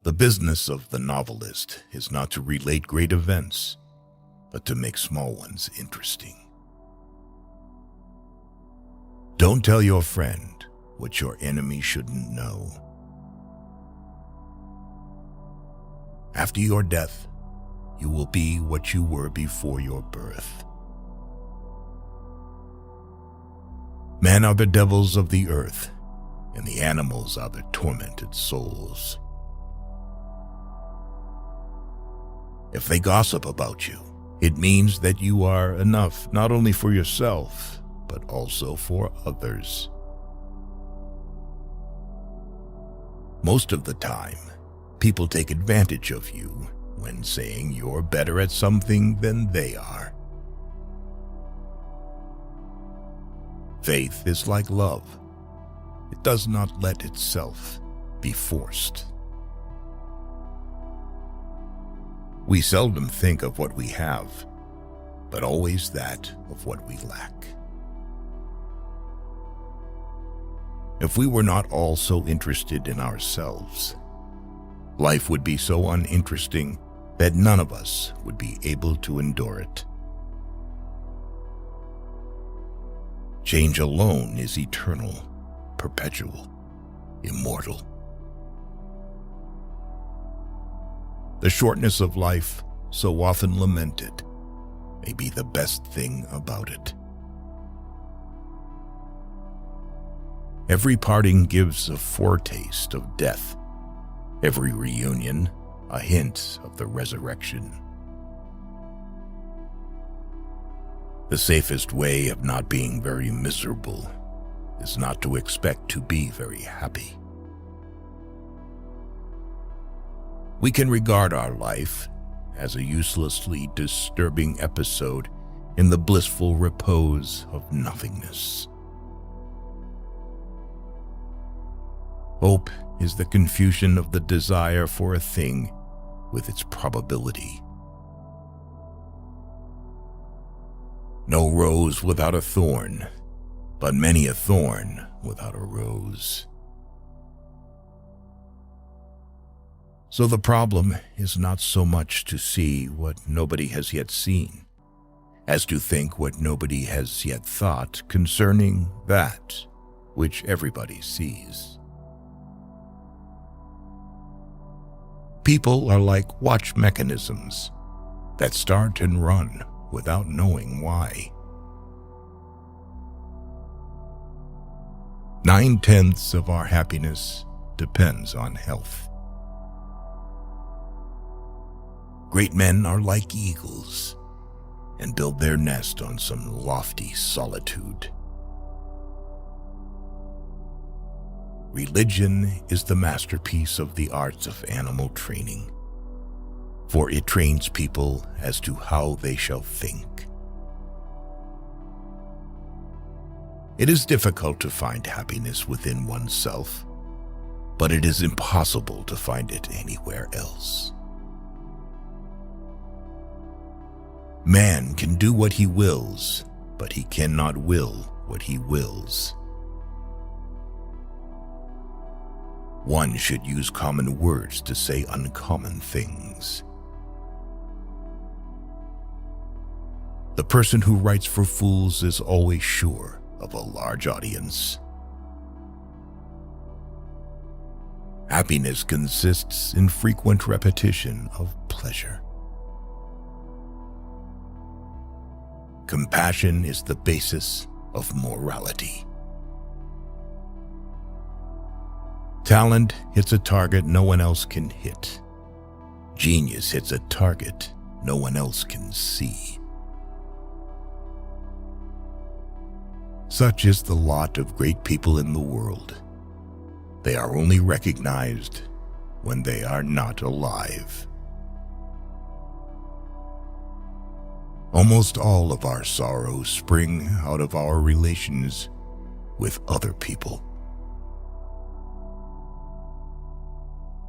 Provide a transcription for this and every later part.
The business of the novelist is not to relate great events, but to make small ones interesting. Don't tell your friend what your enemy shouldn't know. After your death, you will be what you were before your birth. Men are the devils of the earth, and the animals are the tormented souls. If they gossip about you, it means that you are enough not only for yourself, but also for others. Most of the time, people take advantage of you when saying you're better at something than they are. Faith is like love. It does not let itself be forced. We seldom think of what we have, but always that of what we lack. If we were not all so interested in ourselves, life would be so uninteresting that none of us would be able to endure it. Change alone is eternal, perpetual, immortal. The shortness of life, so often lamented, may be the best thing about it. Every parting gives a foretaste of death, every reunion a hint of the resurrection. The safest way of not being very miserable is not to expect to be very happy. We can regard our life as a uselessly disturbing episode in the blissful repose of nothingness. Hope is the confusion of the desire for a thing with its probability. No rose without a thorn, but many a thorn without a rose. So the problem is not so much to see what nobody has yet seen, as to think what nobody has yet thought concerning that which everybody sees. People are like watch mechanisms that start and run without knowing why. 9/10 of our happiness depends on health. Great men are like eagles and build their nest on some lofty solitude. Religion is the masterpiece of the arts of animal training, for it trains people as to how they shall think. It is difficult to find happiness within oneself, but it is impossible to find it anywhere else. Man can do what he wills, but he cannot will what he wills. One should use common words to say uncommon things. The person who writes for fools is always sure of a large audience. Happiness consists in frequent repetition of pleasure. Compassion is the basis of morality. Talent hits a target no one else can hit. Genius hits a target no one else can see. Such is the lot of great people in the world. They are only recognized when they are not alive. Almost all of our sorrows spring out of our relations with other people.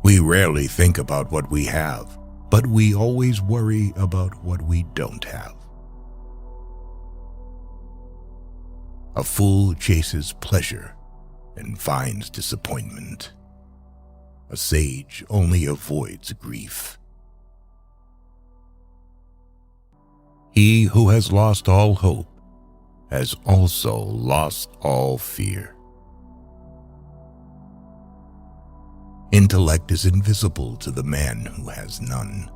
We rarely think about what we have, but we always worry about what we don't have. A fool chases pleasure and finds disappointment. A sage only avoids grief. He who has lost all hope has also lost all fear. Intellect is invisible to the man who has none.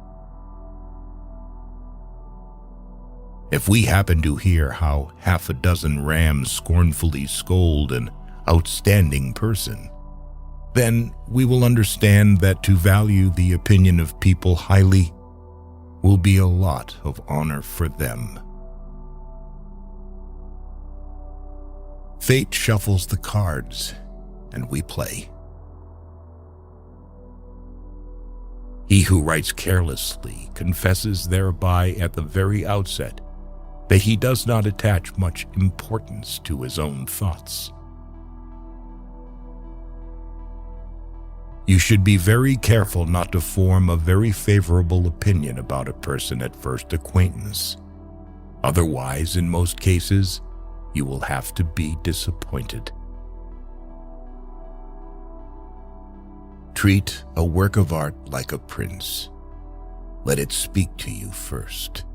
If we happen to hear how half a dozen rams scornfully scold an outstanding person, then we will understand that to value the opinion of people highly will be a lot of honor for them. Fate shuffles the cards, and we play. He who writes carelessly confesses thereby at the very outset that he does not attach much importance to his own thoughts. You should be very careful not to form a very favorable opinion about a person at first acquaintance. Otherwise, in most cases, you will have to be disappointed. Treat a work of art like a prince. Let it speak to you first.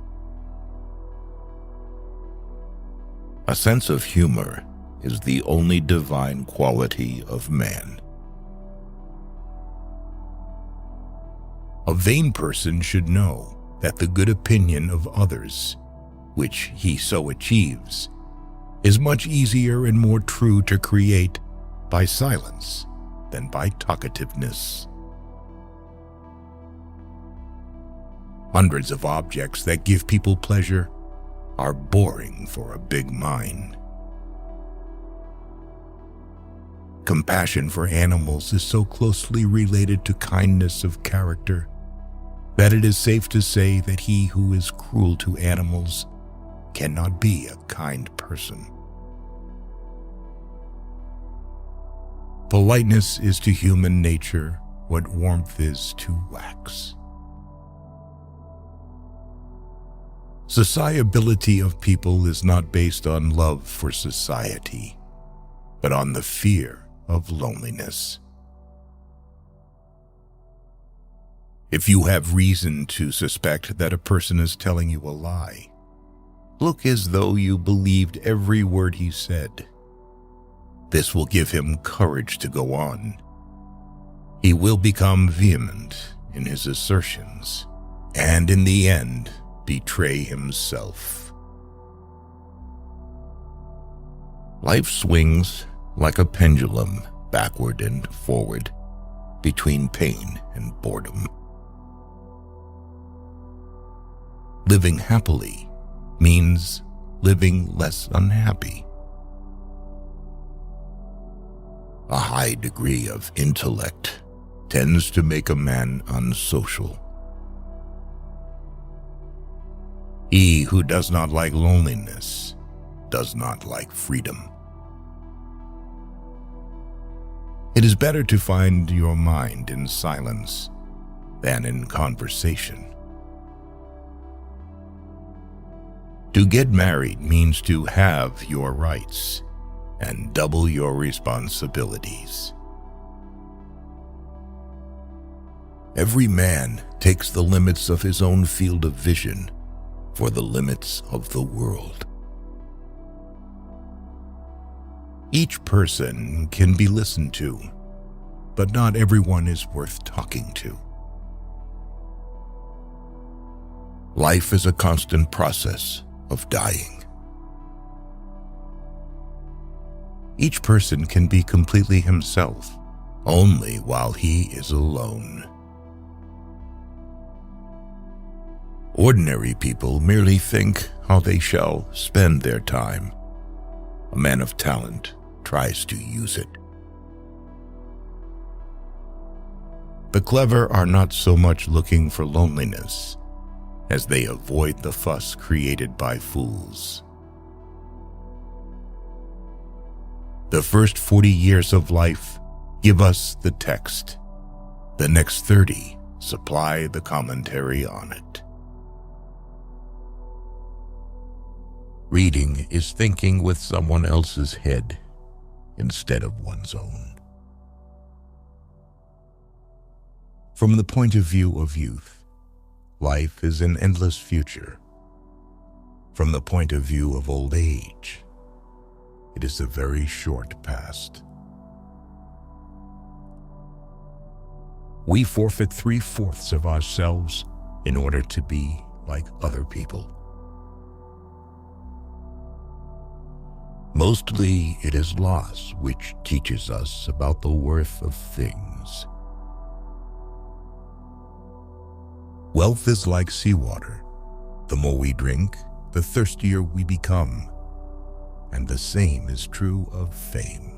A sense of humor is the only divine quality of man. A vain person should know that the good opinion of others, which he so achieves, is much easier and more true to create by silence than by talkativeness. Hundreds of objects that give people pleasure are boring for a big mind. Compassion for animals is so closely related to kindness of character that it is safe to say that he who is cruel to animals cannot be a kind person. Politeness is to human nature what warmth is to wax. Sociability of people is not based on love for society, but on the fear of loneliness. If you have reason to suspect that a person is telling you a lie, look as though you believed every word he said. This will give him courage to go on. He will become vehement in his assertions, and in the end, betray himself. Life swings like a pendulum backward and forward between pain and boredom. Living happily means living less unhappy. A high degree of intellect tends to make a man unsocial. He who does not like loneliness does not like freedom. It is better to find your mind in silence than in conversation. To get married means to have your rights and double your responsibilities. Every man takes the limits of his own field of vision for the limits of the world. Each person can be listened to, but not everyone is worth talking to. Life is a constant process of dying. Each person can be completely himself only while he is alone. Ordinary people merely think how they shall spend their time. A man of talent tries to use it. The clever are not so much looking for loneliness as they avoid the fuss created by fools. The first 40 years of life give us the text. The next 30 supply the commentary on it. Reading is thinking with someone else's head instead of one's own. From the point of view of youth, life is an endless future. From the point of view of old age, it is a very short past. We forfeit 3/4 of ourselves in order to be like other people. Mostly it is loss which teaches us about the worth of things. Wealth is like seawater. The more we drink, the thirstier we become. And the same is true of fame.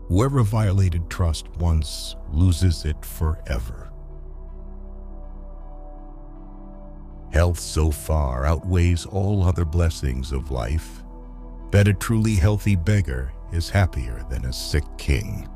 Whoever violated trust once loses it forever. Health so far outweighs all other blessings of life that a truly healthy beggar is happier than a sick king.